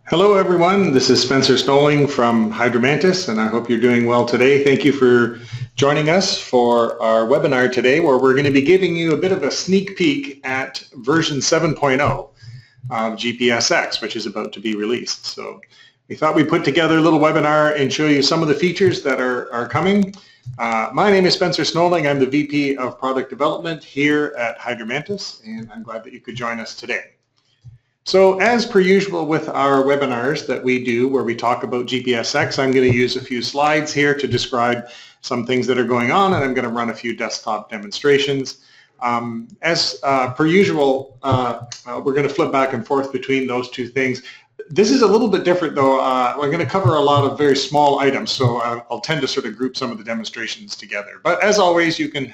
Hello everyone, this is Spencer Snolling from Hydromantis and I hope you're doing well today. Thank you for joining us for our webinar today where we're going to be giving you a bit of a sneak peek at version 7.0 of GPSX, which is about to be released. So we thought we'd put together a little webinar and show you some of the features that are coming. My name is Spencer Snolling. I'm the VP of Product Development here at Hydromantis and I'm glad that you could join us today. So as per usual with our webinars that we do where we talk about GPSX, I'm going to use a few slides here to describe some things that are going on, and I'm going to run a few desktop demonstrations. As per usual, we're going to flip back and forth between those two things. This is a little bit different though. We're going to cover a lot of very small items, so I'll tend to sort of group some of the demonstrations together. But as always, you can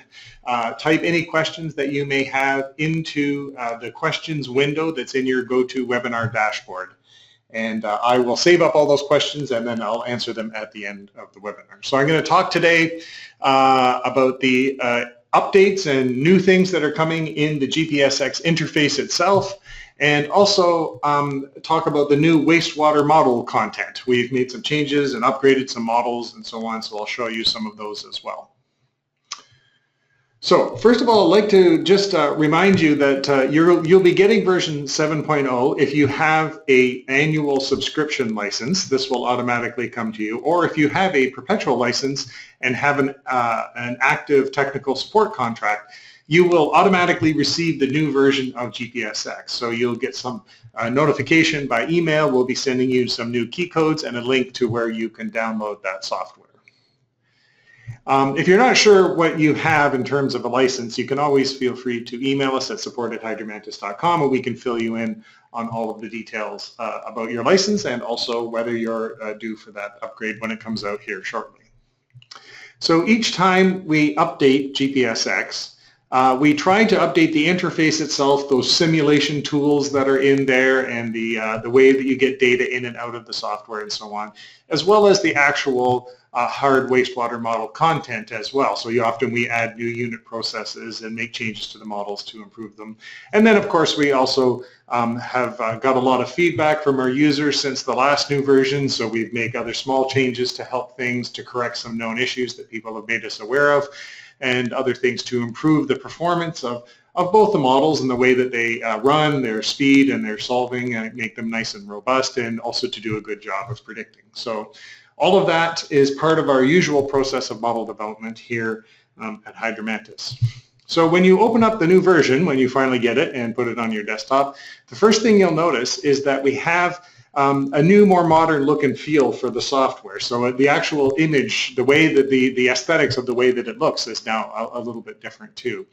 type any questions that you may have into the questions window that's in your GoToWebinar dashboard. And I will save up all those questions and then I'll answer them at the end of the webinar. So I'm going to talk today about the updates and new things that are coming in the GPSX interface itself, and also talk about the new wastewater model content. We've made some changes and upgraded some models and so on, so I'll show you some of those as well. So first of all, I'd like to just remind you that you'll be getting version 7.0 if you have an annual subscription license. This will automatically come to you, or if you have a perpetual license and have an active technical support contract, you will automatically receive the new version of GPSX. So you'll get some notification by email. We'll be sending you some new key codes and a link to where you can download that software. If you're not sure what you have in terms of a license, you can always feel free to email us at support@hydromantis.com and we can fill you in on all of the details about your license and also whether you're due for that upgrade when it comes out here shortly. So each time we update GPSX, we try to update the interface itself, those simulation tools that are in there and the way that you get data in and out of the software and so on, as well as the actual hard wastewater model content as well. So we add new unit processes and make changes to the models to improve them. And then of course we also have got a lot of feedback from our users since the last new version, so we've made other small changes to help things, to correct some known issues that people have made us aware of, and other things to improve the performance of both the models and the way that they run, their speed and their solving, and make them nice and robust, and also to do a good job of predicting. So all of that is part of our usual process of model development here at Hydromantis. So when you open up the new version, when you finally get it and put it on your desktop, the first thing you'll notice is that we have a new, more modern look and feel for the software. So the actual image, the way that the aesthetics of the way that it looks is now a little bit different too.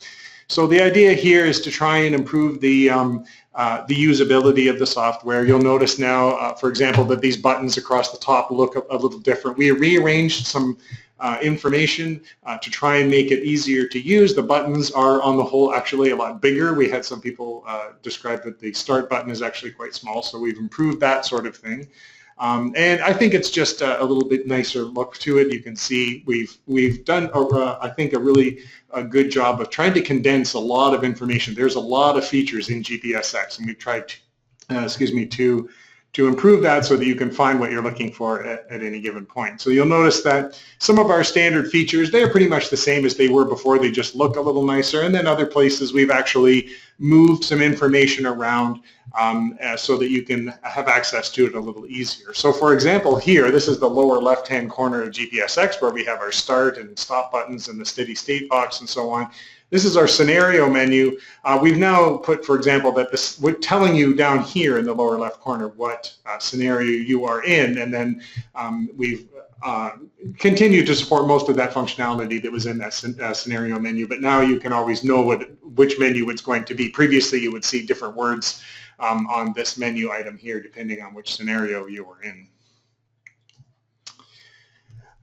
So the idea here is to try and improve the usability of the software. You'll notice now, for example, that these buttons across the top look a little different. We rearranged some information to try and make it easier to use. The buttons are on the whole actually a lot bigger. We had some people describe that the start button is actually quite small, so we've improved that sort of thing. And I think it's just a little bit nicer look to it. You can see we've done, I think, a really good job of trying to condense a lot of information. There's a lot of features in GPSX, and we've tried to improve that so that you can find what you're looking for at any given point. So you'll notice that some of our standard features, they're pretty much the same as they were before. They just look a little nicer. And then other places we've actually moved some information around so that you can have access to it a little easier. So for example, here, this is the lower left-hand corner of GPSX where we have our start and stop buttons and the steady state box and so on. This is our scenario menu. We've now put, for example, that we're telling you down here in the lower left corner what scenario you are in, and then we've continued to support most of that functionality that was in that scenario menu, but now you can always know which menu it's going to be. Previously, you would see different words on this menu item here depending on which scenario you were in.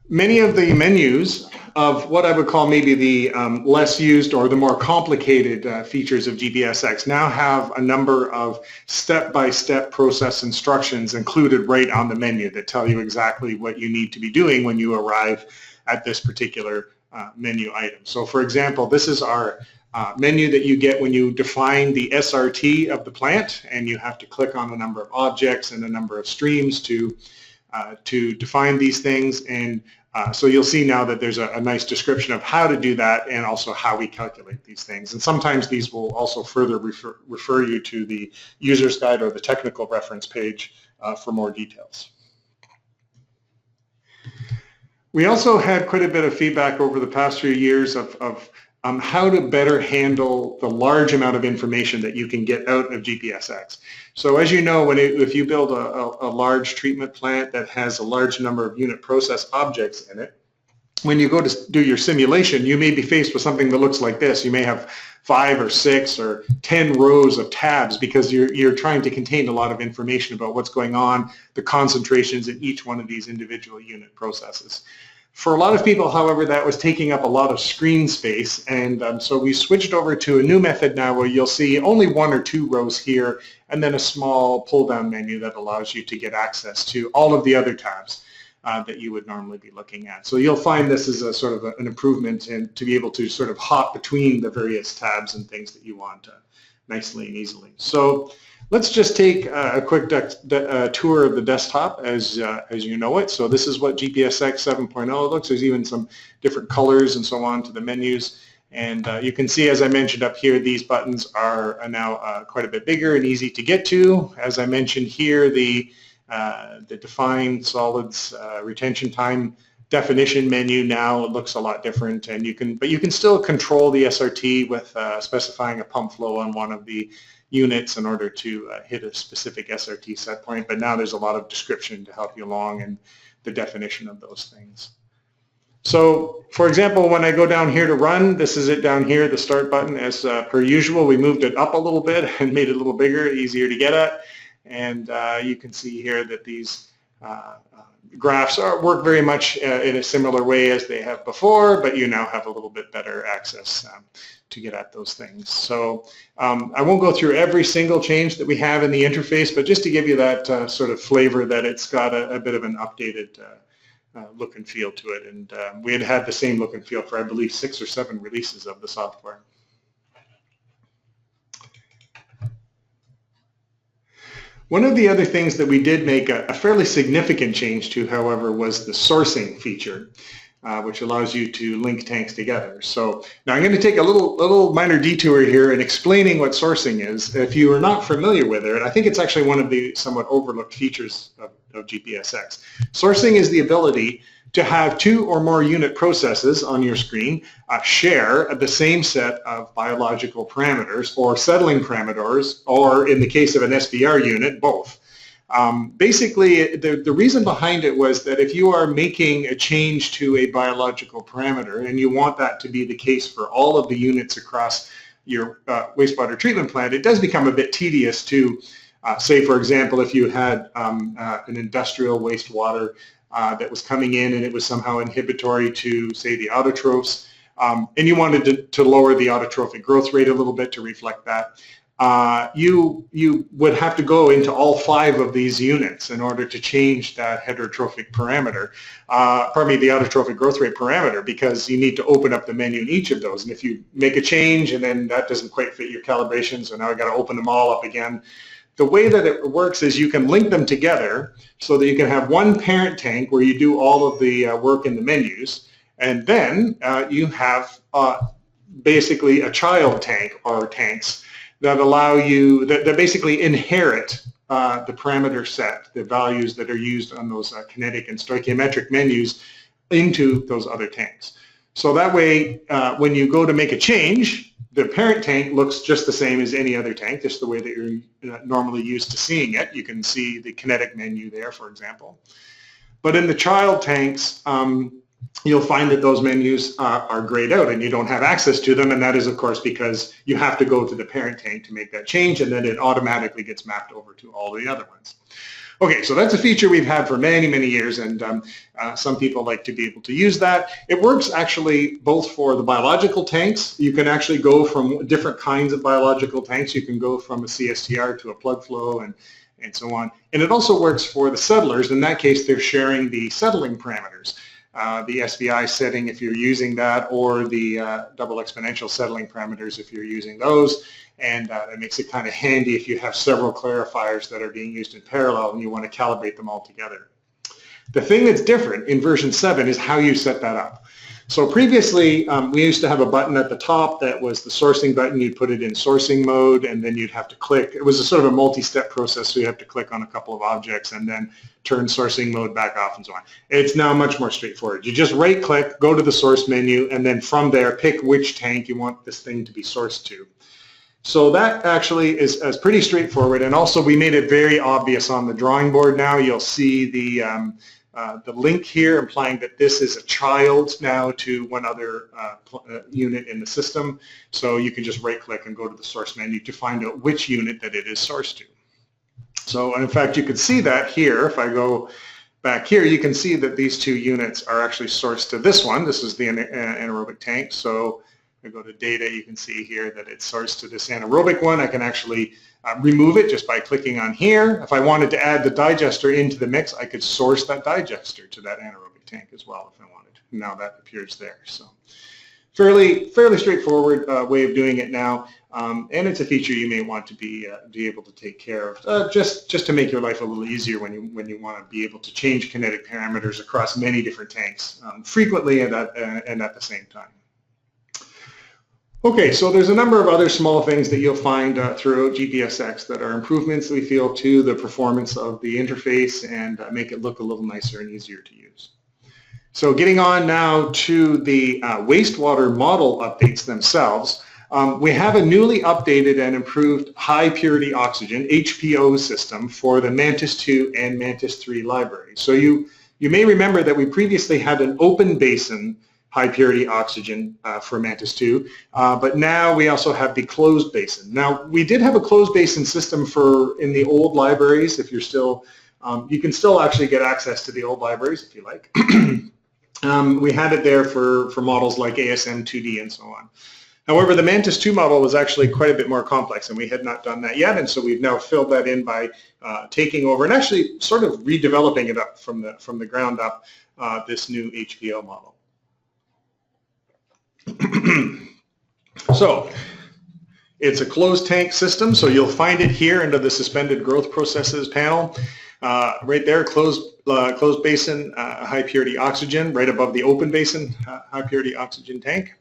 Many of the menus of what I would call maybe the less used or the more complicated features of GPSX now have a number of step-by-step process instructions included right on the menu that tell you exactly what you need to be doing when you arrive at this particular menu item. So for example, this is our menu that you get when you define the SRT of the plant, and you have to click on a number of objects and a number of streams to define these things. And so you'll see now that there's a nice description of how to do that and also how we calculate these things. And sometimes these will also further refer you to the user's guide or the technical reference page for more details. We also had quite a bit of feedback over the past few years of how to better handle the large amount of information that you can get out of GPSX. So as you know, if you build a large treatment plant that has a large number of unit process objects in it, when you go to do your simulation, you may be faced with something that looks like this. You may have 5 or 6 or 10 rows of tabs because you're trying to contain a lot of information about what's going on, the concentrations in each one of these individual unit processes. For a lot of people, however, that was taking up a lot of screen space, and so we switched over to a new method now where you'll see only 1 or 2 rows here and then a small pull-down menu that allows you to get access to all of the other tabs that you would normally be looking at. So you'll find this is a sort of an improvement in to be able to sort of hop between the various tabs and things that you want nicely and easily. So let's just take a quick tour of the desktop as you know it. So this is what GPSX 7.0 looks. There's even some different colors and so on to the menus. And you can see, as I mentioned up here, these buttons are now quite a bit bigger and easy to get to. As I mentioned here, the defined solids retention time definition menu now looks a lot different, and you can still control the SRT with specifying a pump flow on one of the units in order to hit a specific SRT set point, but now there's a lot of description to help you along and the definition of those things. So, for example, when I go down here to run, this is it down here, the start button. As per usual, we moved it up a little bit and made it a little bigger, easier to get at, and you can see here that these graphs work very much in a similar way as they have before, but you now have a little bit better access to get at those things. So I won't go through every single change that we have in the interface, but just to give you that sort of flavor that it's got a bit of an updated look and feel to it. And we had the same look and feel for, I believe, 6 or 7 releases of the software. One of the other things that we did make a fairly significant change to, however, was the sourcing feature, which allows you to link tanks together. So now I'm going to take a little minor detour here in explaining what sourcing is. If you are not familiar with it, I think it's actually one of the somewhat overlooked features of GPSX. Sourcing is the ability to have 2 or more unit processes on your screen share the same set of biological parameters or settling parameters, or in the case of an SBR unit, both. Basically, the reason behind it was that if you are making a change to a biological parameter and you want that to be the case for all of the units across your wastewater treatment plant, it does become a bit tedious to say, for example, if you had an industrial wastewater that was coming in and it was somehow inhibitory to, say, the autotrophs, and you wanted to lower the autotrophic growth rate a little bit to reflect that, you would have to go into all 5 of these units in order to change that heterotrophic parameter, the autotrophic growth rate parameter, because you need to open up the menu in each of those. And if you make a change and then that doesn't quite fit your calibration, so now I've got to open them all up again. The way that it works is you can link them together so that you can have one parent tank where you do all of the work in the menus, and then you have basically a child tank or tanks that allow you, that basically inherit the parameter set, the values that are used on those kinetic and stoichiometric menus into those other tanks. So that way, when you go to make a change, the parent tank looks just the same as any other tank, just the way that you're normally used to seeing it. You can see the kinetic menu there, for example. But in the child tanks, you'll find that those menus are grayed out and you don't have access to them, and that is, of course, because you have to go to the parent tank to make that change, and then it automatically gets mapped over to all the other ones. Okay, so that's a feature we've had for many, many years, and some people like to be able to use that. It works actually both for the biological tanks. You can actually go from different kinds of biological tanks. You can go from a CSTR to a plug flow and so on. And it also works for the settlers. In that case, they're sharing the settling parameters. the SVI setting if you're using that, or the double exponential settling parameters if you're using those. And it makes it kind of handy if you have several clarifiers that are being used in parallel and you want to calibrate them all together. The thing that's different in version 7 is how you set that up. So previously, we used to have a button at the top that was the sourcing button. You'd put it in sourcing mode, and then you'd have to click. It was a sort of a multi-step process, so you have to click on a couple of objects and then turn sourcing mode back off and so on. It's now much more straightforward. You just right-click, go to the source menu, and then from there, pick which tank you want this thing to be sourced to. So that actually is pretty straightforward, and also we made it very obvious on the drawing board now. You'll see the link here implying that this is a child now to one other unit in the system. So you can just right-click and go to the source menu to find out which unit that it is sourced to. So, and in fact, you can see that here. If I go back here, you can see that these two units are actually sourced to this one. This is the anaerobic tank. So if I go to data, you can see here that it's sourced to this anaerobic one. I can actually remove it just by clicking on here. If I wanted to add the digester into the mix, I could source that digester to that anaerobic tank as well if I wanted. Now that appears there. So fairly straightforward way of doing it now, and it's a feature you may want to be able to take care of just to make your life a little easier when you want to be able to change kinetic parameters across many different tanks frequently and at the same time. Okay, so there's a number of other small things that you'll find throughout GPSX that are improvements, we feel, to the performance of the interface and make it look a little nicer and easier to use. So getting on now to the wastewater model updates themselves, we have a newly updated and improved high purity oxygen, HPO system for the Mantis 2 and Mantis 3 libraries. So you may remember that we previously had an open basin high purity oxygen for Mantis 2, but now we also have the closed basin. Now, we did have a closed basin system in the old libraries. If you're still, you can still actually get access to the old libraries if you like. We had it there for models like ASM 2D and so on. However, the Mantis 2 model was actually quite a bit more complex, and we had not done that yet, and so we've now filled that in by taking over and actually sort of redeveloping it up from the ground up, this new HPO model. So it's a closed tank system, so you'll find it here under the suspended growth processes panel. Right there, closed basin high purity oxygen, right above the open basin high purity oxygen tank.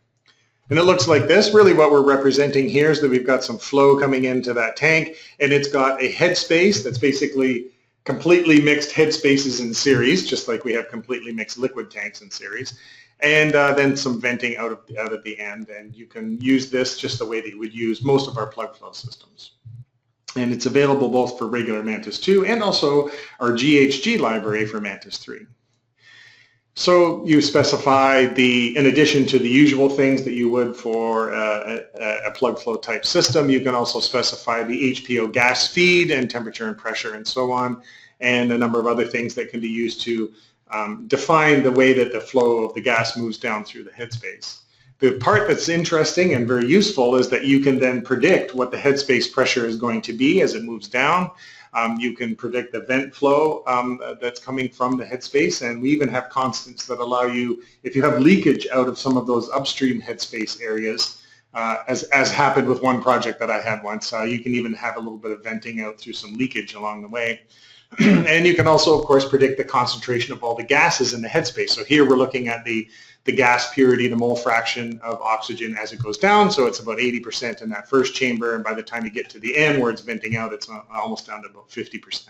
And it looks like this. Really what we're representing here is that we've got some flow coming into that tank, and it's got a headspace that's basically completely mixed headspaces in series, just like we have completely mixed liquid tanks in series. And then some venting out at the end, and you can use this just the way that you would use most of our plug flow systems. And it's available both for regular Mantis 2 and also our GHG library for Mantis 3. So you specify in addition to the usual things that you would for a plug flow type system, you can also specify the HPO gas feed and temperature and pressure and so on, and a number of other things that can be used to define the way that the flow of the gas moves down through the headspace. The part that's interesting and very useful is that you can then predict what the headspace pressure is going to be as it moves down. You can predict the vent flow that's coming from the headspace, and we even have constants that allow you, if you have leakage out of some of those upstream headspace areas, as happened with one project that I had once, you can even have a little bit of venting out through some leakage along the way. And you can also, of course, predict the concentration of all the gases in the headspace. So here we're looking at the gas purity, the mole fraction of oxygen as it goes down. So it's about 80% in that first chamber, and by the time you get to the end where it's venting out, it's almost down to about 50%.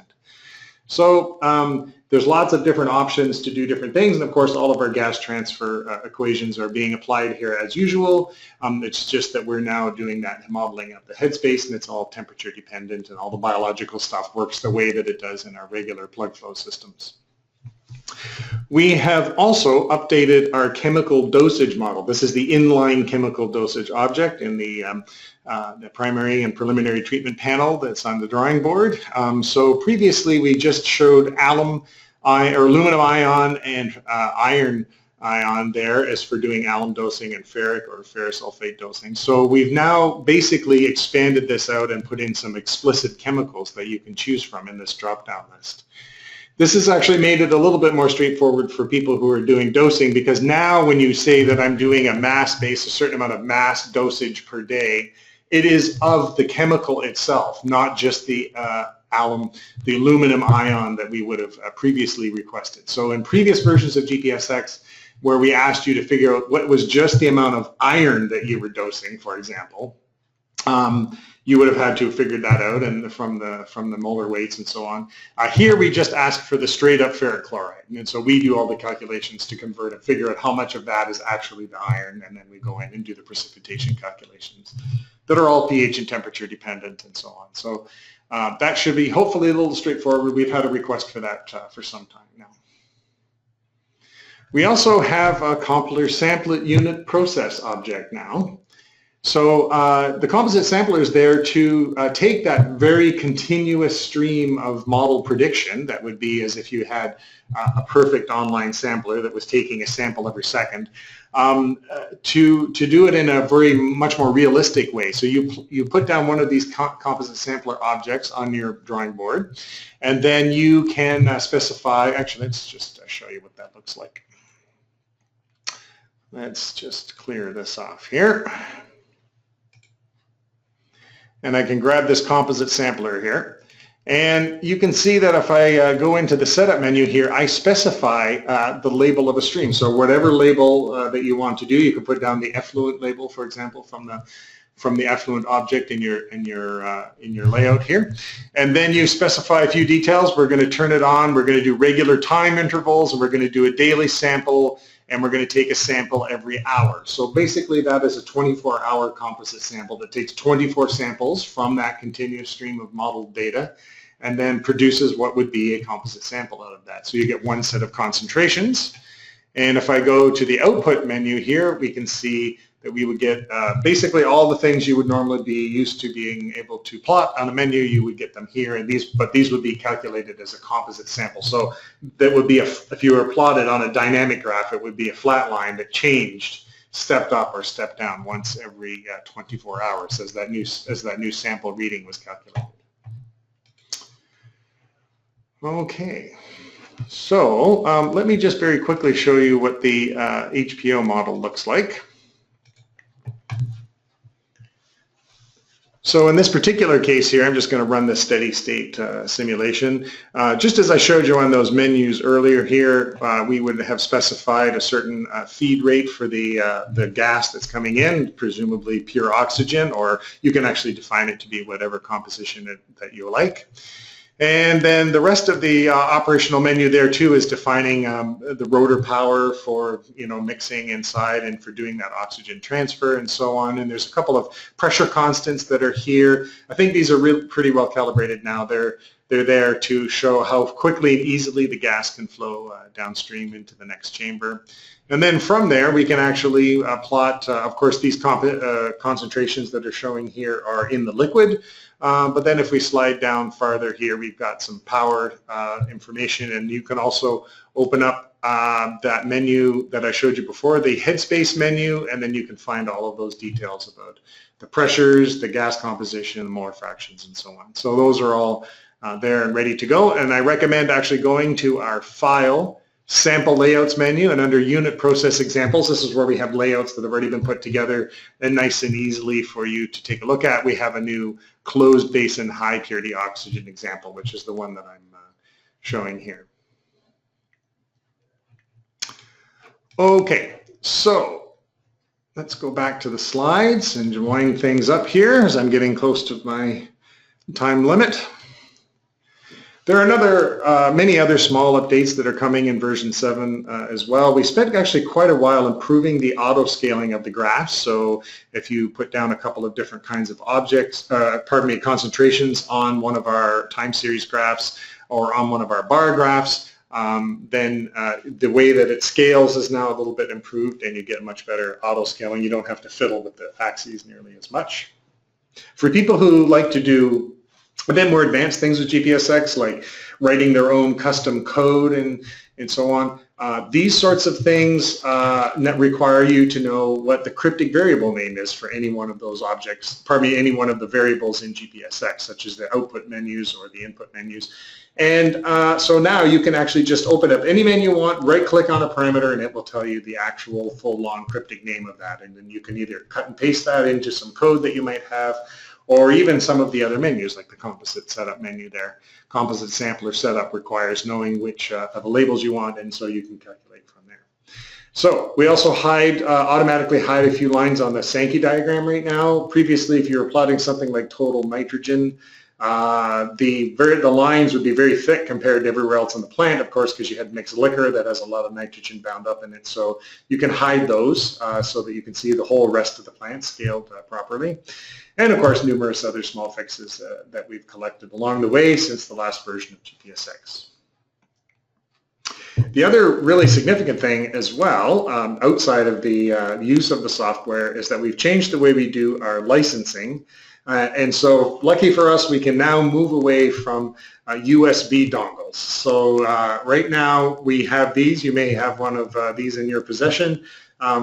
So there's lots of different options to do different things, and of course all of our gas transfer equations are being applied here as usual. It's just that we're now doing that modeling of the headspace, and it's all temperature dependent, and all the biological stuff works the way that it does in our regular plug flow systems. We have also updated our chemical dosage model. This is the inline chemical dosage object in the primary and preliminary treatment panel that's on the drawing board. So previously we just showed aluminum ion and iron ion there as for doing alum dosing and ferric or ferrous sulfate dosing. So we've now basically expanded this out and put in some explicit chemicals that you can choose from in this drop-down list. This has actually made it a little bit more straightforward for people who are doing dosing, because now when you say that I'm doing a mass base, a certain amount of mass dosage per day, it is of the chemical itself, not just the aluminum ion that we would have previously requested. So in previous versions of GPSX, where we asked you to figure out what was just the amount of iron that you were dosing, for example, you would have had to have figured that out, and from the molar weights and so on. Here we just ask for the straight up ferric chloride, and so we do all the calculations to convert and figure out how much of that is actually the iron, and then we go in and do the precipitation calculations that are all pH and temperature dependent and so on. So that should be hopefully a little straightforward. We've had a request for that for some time now. We also have a Compler samplet unit process object now. So the composite sampler is there to take that very continuous stream of model prediction that would be as if you had a perfect online sampler that was taking a sample every second, to do it in a very much more realistic way. So you put down one of these composite sampler objects on your drawing board, and then you can specify, actually let's just show you what that looks like. Let's just clear this off here. And I can grab this composite sampler here. And you can see that if I go into the setup menu here, I specify the label of a stream. So whatever label that you want to do, you can put down the effluent label, for example, from the effluent object in your layout here. And then you specify a few details. We're going to turn it on. We're going to do regular time intervals, and we're going to do a daily sample, and we're going to take a sample every hour. So basically that is a 24-hour composite sample that takes 24 samples from that continuous stream of modeled data and then produces what would be a composite sample out of that. So you get one set of concentrations. And if I go to the output menu here, we can see that we would get basically all the things you would normally be used to being able to plot on a menu. You would get them here, and these would be calculated as a composite sample. So that would be, if you were plotted on a dynamic graph, it would be a flat line that changed, stepped up or stepped down once every 24 hours as that new sample reading was calculated. Okay. So let me just very quickly show you what the HPO model looks like. So in this particular case here, I'm just going to run the steady state simulation. Just as I showed you on those menus earlier here, we would have specified a certain feed rate for the gas that's coming in, presumably pure oxygen, or you can actually define it to be whatever composition that you like. And then the rest of the operational menu there too is defining the rotor power for mixing inside and for doing that oxygen transfer and so on. And there's a couple of pressure constants that are here. I think these are pretty well calibrated now. They're there to show how quickly and easily the gas can flow downstream into the next chamber. And then from there we can actually plot, of course, these concentrations that are showing here are in the liquid. But then if we slide down farther here, we've got some power information, and you can also open up that menu that I showed you before, the headspace menu, and then you can find all of those details about the pressures, the gas composition, the molar fractions, and so on. So those are all there and ready to go. And I recommend actually going to our File, Sample Layouts menu, and under Unit Process Examples, this is where we have layouts that have already been put together and nice and easily for you to take a look at. We have a new closed basin high purity oxygen example, which is the one that I'm showing here. Okay, so let's go back to the slides and wind things up here as I'm getting close to my time limit. There are many other small updates that are coming in version 7 as well. We spent actually quite a while improving the auto scaling of the graphs. So if you put down a couple of different kinds of concentrations on one of our time series graphs or on one of our bar graphs, then the way that it scales is now a little bit improved, and you get much better auto scaling. You don't have to fiddle with the axes nearly as much. For people who like to do a bit more advanced things with GPSX, like writing their own custom code and so on, These sorts of things require you to know what the cryptic variable name is for any one of those objects, pardon me, any one of the variables in GPSX, such as the output menus or the input menus. And so now you can actually just open up any menu you want, right-click on a parameter, and it will tell you the actual full-on cryptic name of that. And then you can either cut and paste that into some code that you might have, or even some of the other menus, like the composite setup menu there. Composite sampler setup requires knowing which of the labels you want, and so you can calculate from there. So we also automatically hide a few lines on the Sankey diagram right now. Previously, if you were plotting something like total nitrogen, the lines would be very thick compared to everywhere else in the plant, of course, because you had mixed liquor that has a lot of nitrogen bound up in it. So you can hide those so that you can see the whole rest of the plant scaled properly. And of course, numerous other small fixes that we've collected along the way since the last version of GPSX. The other really significant thing as well, outside of the use of the software, is that we've changed the way we do our licensing. And so, lucky for us, we can now move away from USB dongles. So right now we have these. You may have one of these in your possession.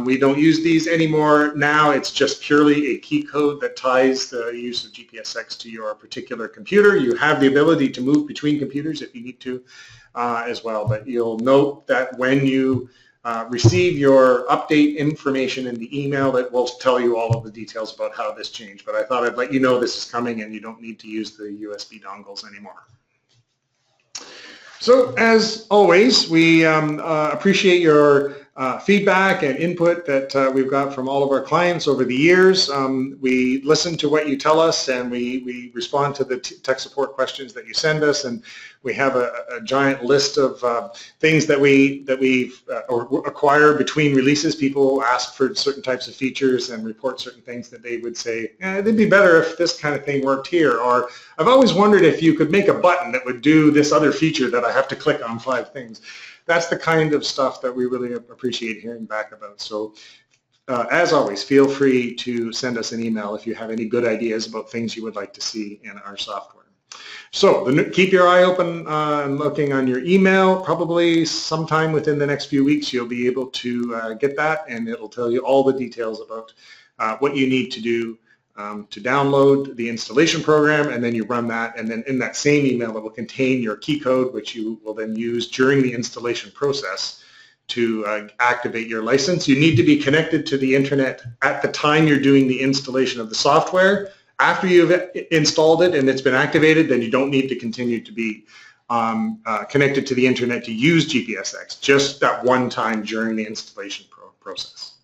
We don't use these anymore. Now it's just purely a key code that ties the use of GPSX to your particular computer. You have the ability to move between computers if you need to as well, but you'll note that when you receive your update information in the email, that will tell you all of the details about how this changed. But I thought I'd let you know this is coming and you don't need to use the USB dongles anymore. So as always, we appreciate your feedback and input that we've got from all of our clients over the years. We listen to what you tell us, and we respond to the tech support questions that you send us, and we have a giant list of things that we've acquired between releases. People ask for certain types of features and report certain things that they would say, it'd be better if this kind of thing worked here, or I've always wondered if you could make a button that would do this other feature that I have to click on 5 things. That's the kind of stuff that we really appreciate hearing back about. So as always, feel free to send us an email if you have any good ideas about things you would like to see in our software. So keep your eye open and looking on your email. Probably sometime within the next few weeks you'll be able to get that, and it'll tell you all the details about what you need to do to download the installation program, and then you run that, and then in that same email it will contain your key code, which you will then use during the installation process to activate your license. You need to be connected to the internet at the time you're doing the installation of the software. After you've installed it and it's been activated, then you don't need to continue to be connected to the internet to use GPSX, just that one time during the installation process.